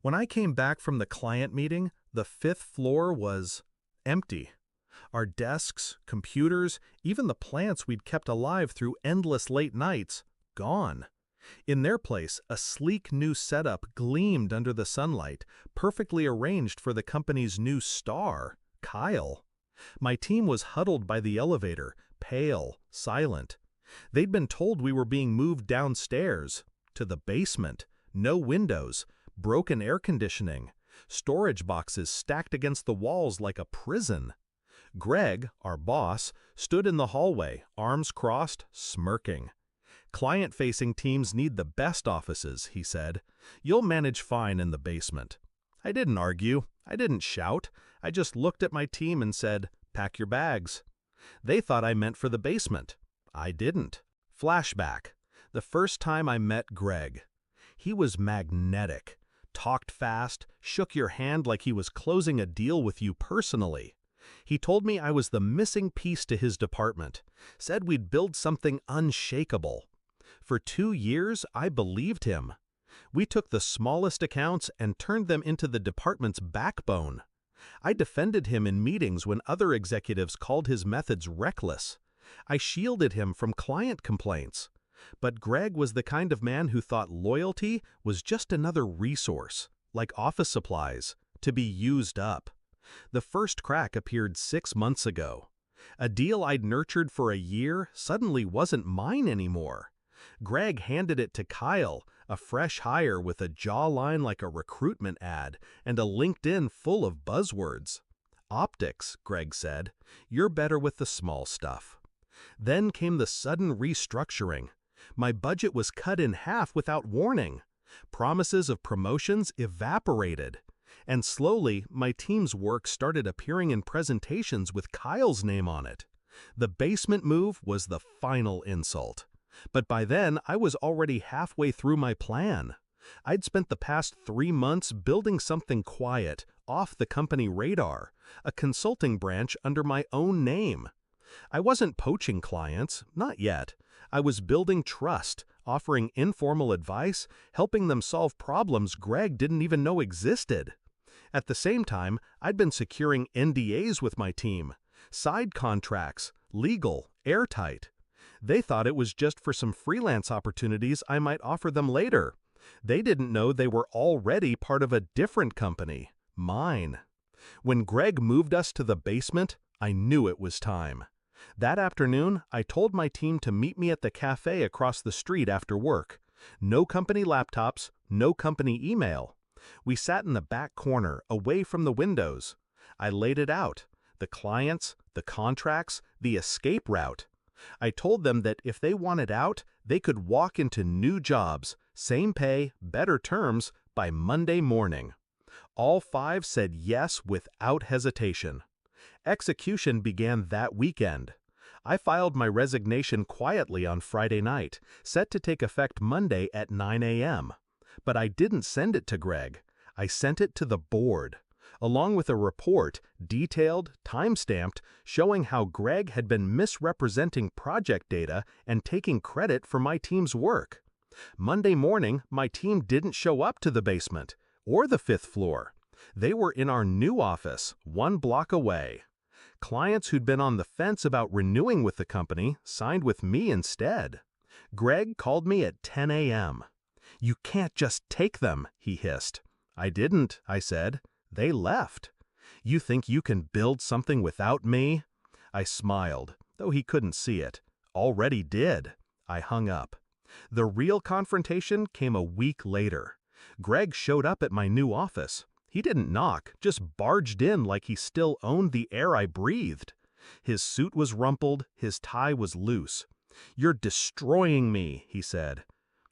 When I came back from the client meeting, the fifth floor was empty. Our desks, computers, even the plants we'd kept alive through endless late nights, gone. In their place, a sleek new setup gleamed under the sunlight, perfectly arranged for the company's new star, Kyle. My team was huddled by the elevator, pale, silent. They'd been told we were being moved downstairs, to the basement, no windows, broken air conditioning, storage boxes stacked against the walls like a prison. Greg, our boss, stood in the hallway, arms crossed, smirking. "Client-facing teams need the best offices," he said. "You'll manage fine in the basement." I didn't argue. I didn't shout. I just looked at my team and said, "Pack your bags." They thought I meant for the basement. I didn't. Flashback. The first time I met Greg. He was magnetic. Talked fast, shook your hand like he was closing a deal with you personally. He told me I was the missing piece to his department, said we'd build something unshakable. For 2 years, I believed him. We took the smallest accounts and turned them into the department's backbone. I defended him in meetings when other executives called his methods reckless. I shielded him from client complaints. But Greg was the kind of man who thought loyalty was just another resource, like office supplies, to be used up. The first crack appeared 6 months ago. A deal I'd nurtured for a year suddenly wasn't mine anymore. Greg handed it to Kyle, a fresh hire with a jawline like a recruitment ad and a LinkedIn full of buzzwords. "Optics," Greg said. "You're better with the small stuff." Then came the sudden restructuring. My budget was cut in half without warning. Promises of promotions evaporated. And slowly, my team's work started appearing in presentations with Kyle's name on it. The basement move was the final insult. But by then, I was already halfway through my plan. I'd spent the past 3 months building something quiet, off the company radar, a consulting branch under my own name. I wasn't poaching clients, not yet. I was building trust, offering informal advice, helping them solve problems Greg didn't even know existed. At the same time, I'd been securing NDAs with my team, side contracts, legal, airtight. They thought it was just for some freelance opportunities I might offer them later. They didn't know they were already part of a different company, mine. When Greg moved us to the basement, I knew it was time. That afternoon, I told my team to meet me at the cafe across the street after work. No company laptops, no company email. We sat in the back corner, away from the windows. I laid it out. The clients, the contracts, the escape route. I told them that if they wanted out, they could walk into new jobs, same pay, better terms, by Monday morning. All 5 said yes without hesitation. Execution began that weekend. I filed my resignation quietly on Friday night, set to take effect Monday at 9 a.m. But I didn't send it to Greg. I sent it to the board, along with a report, detailed, time-stamped, showing how Greg had been misrepresenting project data and taking credit for my team's work. Monday morning, my team didn't show up to the basement, or the 5th floor. They were in our new office, 1 block away. Clients who'd been on the fence about renewing with the company signed with me instead. Greg called me at 10 a.m. "You can't just take them," he hissed. "I didn't," I said. "They left." "You think you can build something without me?" I smiled, though he couldn't see it. "Already did." I hung up. The real confrontation came a week later. Greg showed up at my new office. He didn't knock, just barged in like he still owned the air I breathed. His suit was rumpled, his tie was loose. "You're destroying me," he said.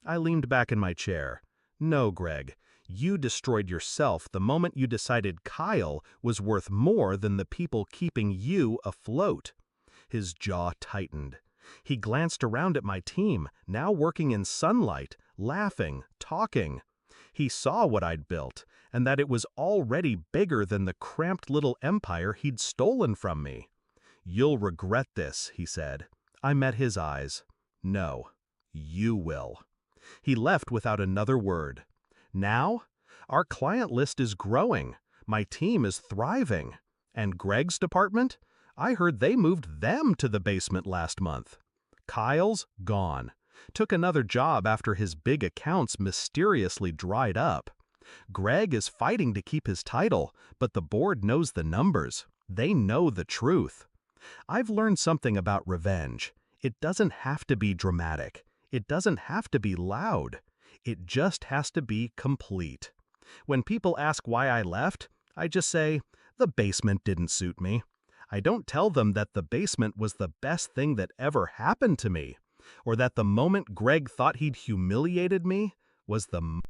I leaned back in my chair. "No, Greg, you destroyed yourself the moment you decided Kyle was worth more than the people keeping you afloat." His jaw tightened. He glanced around at my team, now working in sunlight, laughing, talking. He saw what I'd built, and that it was already bigger than the cramped little empire he'd stolen from me. "You'll regret this," he said. I met his eyes. "No, you will." He left without another word. Now, Our client list is growing. My team is thriving. And Greg's department? I heard they moved them to the basement last month. Kyle's gone. Took another job after his big accounts mysteriously dried up. Greg is fighting to keep his title, but the board knows the numbers. They know the truth. I've learned something about revenge. It doesn't have to be dramatic. It doesn't have to be loud. It just has to be complete. When people ask why I left, I just say, the basement didn't suit me. I don't tell them that the basement was the best thing that ever happened to me, or that the moment Greg thought he'd humiliated me was the